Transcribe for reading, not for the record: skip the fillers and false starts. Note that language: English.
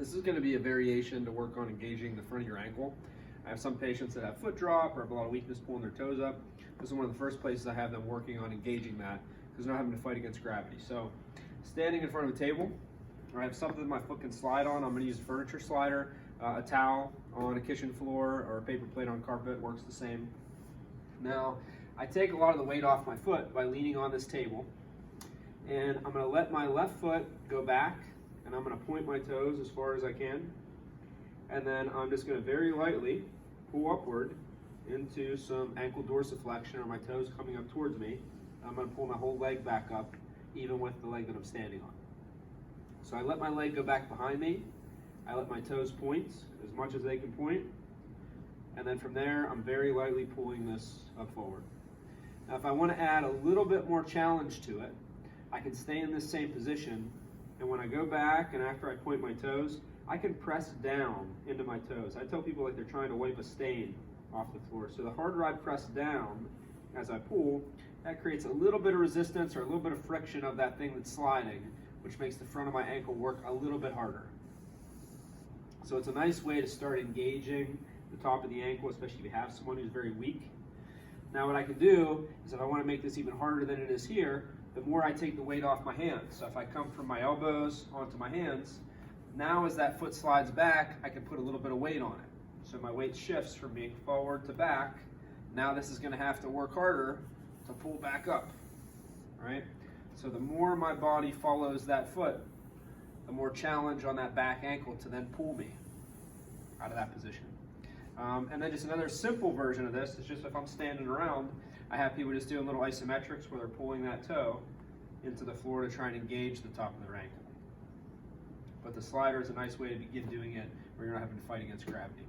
This is going to be a variation to work on engaging the front of your ankle. I have some patients that have foot drop or have a lot of weakness pulling their toes up. This is one of the first places I have them working on engaging that because they're not having to fight against gravity. So standing in front of a table, I have something my foot can slide on. I'm going to use a furniture slider, a towel on a kitchen floor, or a paper plate on carpet works the same. Now, I take a lot of the weight off my foot by leaning on this table, and I'm going to let my left foot go back, and I'm going to point my toes as far as I can, and then I'm just going to very lightly pull upward into some ankle dorsiflexion, or my toes coming up towards me. I'm going to pull my whole leg back up, even with the leg that I'm standing on. So I let my leg go back behind me, I let my toes point as much as they can point, and then from there I'm very lightly pulling this up forward. Now if I want to add a little bit more challenge to it, I can stay in this same position, and when I go back and after I point my toes, I can press down into my toes. I tell people like they're trying to wipe a stain off the floor. So the harder I press down as I pull, that creates a little bit of resistance or a little bit of friction of that thing that's sliding, which makes the front of my ankle work a little bit harder. So it's a nice way to start engaging the top of the ankle, especially if you have someone who's very weak. Now what I can do is if I want to make this even harder than it is here, the more I take the weight off my hands. So if I come from my elbows onto my hands, now as that foot slides back, I can put a little bit of weight on it. So my weight shifts from being forward to back. Now this is going to have to work harder to pull back up, right? So the more my body follows that foot, the more challenge on that back ankle to then pull me out of that position. And then just another simple version of this is just if I'm standing around, I have people just doing little isometrics where they're pulling that toe into the floor to try and engage the top of their ankle. But the slider is a nice way to begin doing it where you're not having to fight against gravity.